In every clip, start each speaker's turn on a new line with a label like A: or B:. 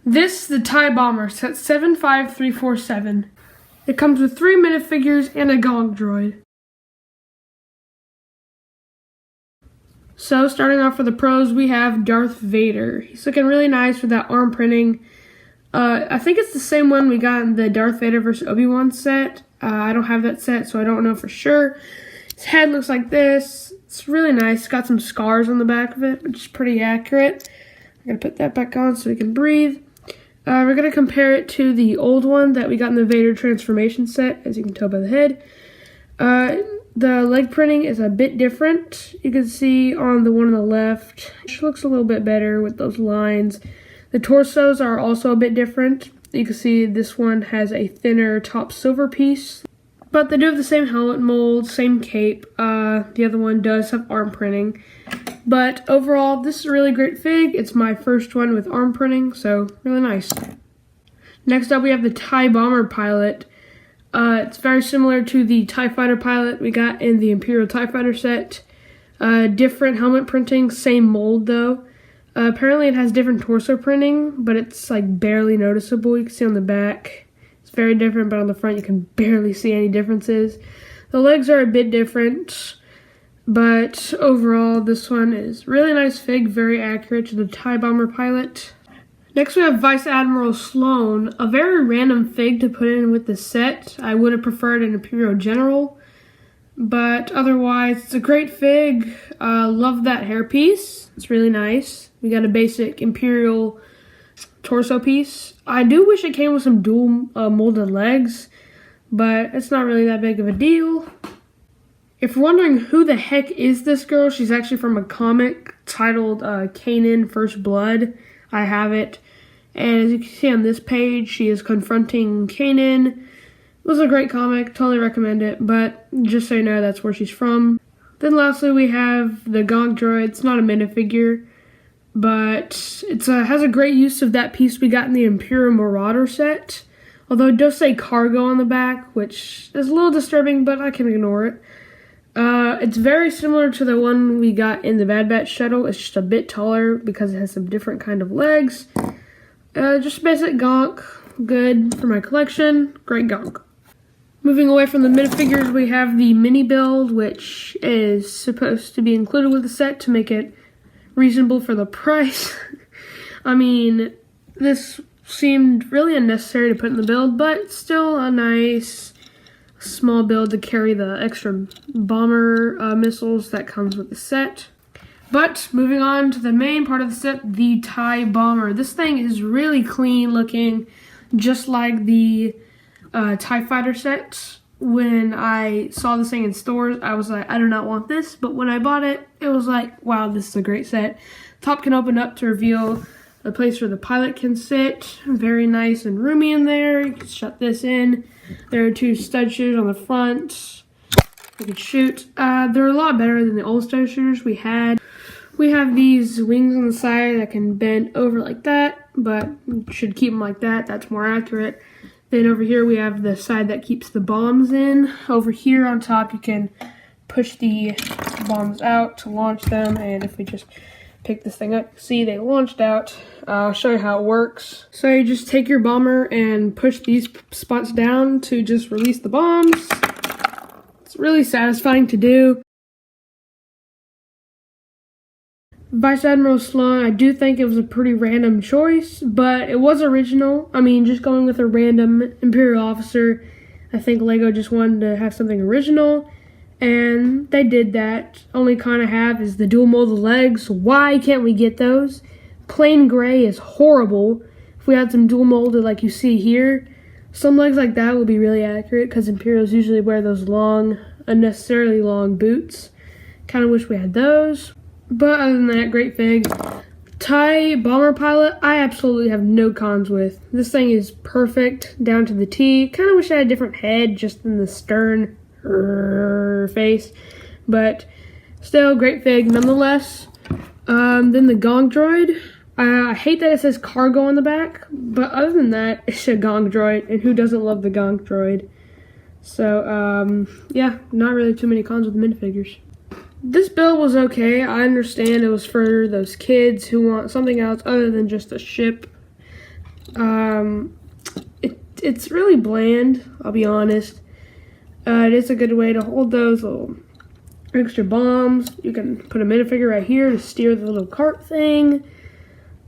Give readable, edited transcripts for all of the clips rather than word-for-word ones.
A: This is the TIE Bomber, set 75347. It comes with 3 minifigures and a Gonk droid. So, starting off with the pros, we have Darth Vader. He's looking really nice with that arm printing. I think it's the same one we got in the Darth Vader vs. Obi-Wan set. I don't have that set, so I don't know for sure. His head looks like this. It's really nice. It's got some scars on the back of it, which is pretty accurate. I'm going to put that back on so he can breathe. We're going to compare it to the old one that we got in the Vader transformation set, as you can tell by the head. The leg printing is a bit different. You can see on the one on the left, it looks a little bit better with those lines. The torsos are also a bit different. You can see this one has a thinner top silver piece, but they do have the same helmet mold, same cape. The other one does have arm printing. But overall, this is a really great fig. It's my first one with arm printing, so really nice. Next up, we have the TIE Bomber pilot. It's very similar to the TIE Fighter pilot we got in the Imperial TIE Fighter set. Different helmet printing, same mold though. Apparently it has different torso printing, but it's like barely noticeable. You can see on the back, it's very different, but on the front you can barely see any differences. The legs are a bit different. But overall, this one is really nice fig, very accurate to the TIE Bomber pilot. Next we have Vice Admiral Sloane, a very random fig to put in with the set. I would have preferred an Imperial General, but otherwise it's a great fig. Love that hairpiece, it's really nice. We got a basic Imperial torso piece. I do wish it came with some dual molded legs, but it's not really that big of a deal. If you're wondering who the heck is this girl, she's actually from a comic titled Kanan First Blood. I have it. And as you can see on this page, she is confronting Kanan. It was a great comic, totally recommend it, but just so you know, that's where she's from. Then lastly, we have the Gonk droid. It's not a minifigure, but it has a great use of that piece we got in the Imperial Marauder set. Although it does say cargo on the back, which is a little disturbing, but I can ignore it. It's very similar to the one we got in the Bad Batch shuttle. It's just a bit taller because it has some different kind of legs. Just basic Gonk. Good for my collection. Great Gonk. Moving away from the minifigures, we have the mini build, which is supposed to be included with the set to make it reasonable for the price. I mean, this seemed really unnecessary to put in the build, but still a nice small build to carry the extra bomber missiles that comes with the set. But moving on to the main part of the set, the TIE Bomber. This thing is really clean looking, just like the TIE Fighter set. When I saw this thing in stores, I was like, I do not want this. But when I bought it, it was like, wow, this is a great set. Top can open up to reveal a place where the pilot can sit. Very nice and roomy in there. You can shut this in. There are 2 stud shooters on the front. You can shoot. They're a lot better than the old stud shooters we had. We have these wings on the side that can bend over like that, but you should keep them like that. That's more accurate. Then over here we have the side that keeps the bombs in. Over here on top you can push the bombs out to launch them, and if we just pick this thing up, see they launched out. I'll show you how it works. So you just take your bomber and push these spots down to just release the bombs. It's really satisfying to do. Vice Admiral Sloane, I do think it was a pretty random choice, but it was original. I mean, just going with a random Imperial officer, I think LEGO just wanted to have something original. And they did that. Only con I have is the dual molded legs. Why can't we get those? Plain gray is horrible. If we had some dual molded like you see here, some legs like that would be really accurate because Imperials usually wear those long, unnecessarily long boots. Kind of wish we had those. But other than that, great fig. TIE Bomber pilot, I absolutely have no cons with. This thing is perfect down to the T. Kind of wish I had a different head just in the stern face, but still great fig nonetheless. Then the Gonk droid, I hate that it says cargo on the back, but other than that, it's a Gonk droid, and who doesn't love the Gonk droid? So yeah, not really too many cons with the minifigures. This build was okay. I understand it was for those kids who want something else other than just a ship. It's really bland, I'll be honest. It is a good way to hold those little extra bombs. You can put a minifigure right here to steer the little cart thing.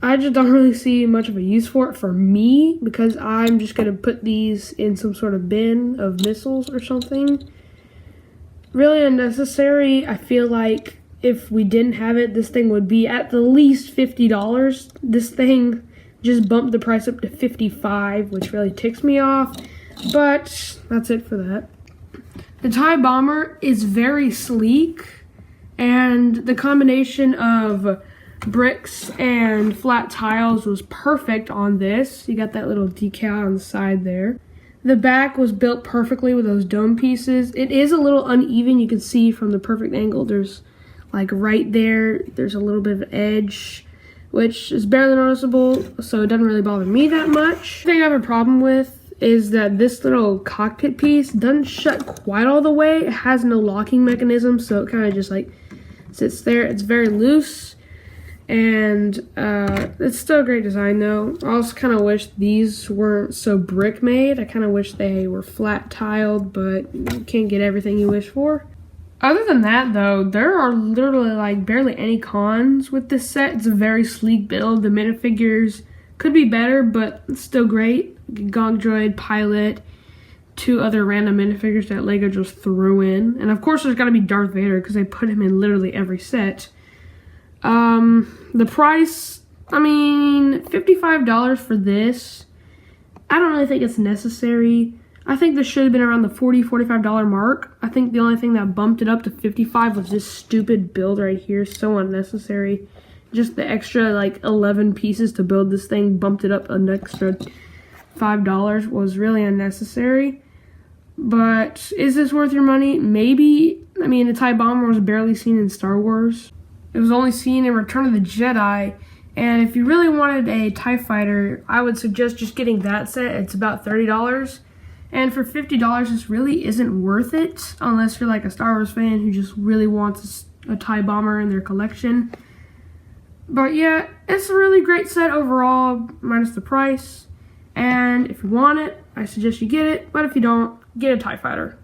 A: I just don't really see much of a use for it for me, because I'm just going to put these in some sort of bin of missiles or something. Really unnecessary. I feel like if we didn't have it, this thing would be at the least $50. This thing just bumped the price up to $55, which really ticks me off. But that's it for that. The TIE Bomber is very sleek, and the combination of bricks and flat tiles was perfect on this. You got that little decal on the side there. The back was built perfectly with those dome pieces. It is a little uneven. You can see from the perfect angle, there's like right there, there's a little bit of edge, which is barely noticeable, so it doesn't really bother me that much. The thing I have a problem with is that this little cockpit piece doesn't shut quite all the way. It has no locking mechanism, so it kind of just like sits there. It's very loose, and it's still a great design though. I also kind of wish these weren't so brick made. I kind of wish they were flat tiled, but you can't get everything you wish for. Other than that though, there are literally like barely any cons with this set. It's a very sleek build. The minifigures could be better, but it's still great. Gonk Droid, Pilot, 2 other random minifigures that LEGO just threw in. And of course there's gotta be Darth Vader, because they put him in literally every set. The price, I mean, $55 for this, I don't really think it's necessary. I think this should have been around the $40, $45 mark. I think the only thing that bumped it up to $55 was this stupid build right here. So unnecessary. Just the extra like 11 pieces to build this thing bumped it up an extra $5 was really unnecessary. But is this worth your money? Maybe. I mean, the TIE Bomber was barely seen in Star Wars. It was only seen in Return of the Jedi. And if you really wanted a TIE Fighter, I would suggest just getting that set. It's about $30. And for $50, this really isn't worth it, unless you're like a Star Wars fan who just really wants a TIE Bomber in their collection. But yeah, it's a really great set overall, minus the price. And if you want it, I suggest you get it. But if you don't, get a TIE Fighter.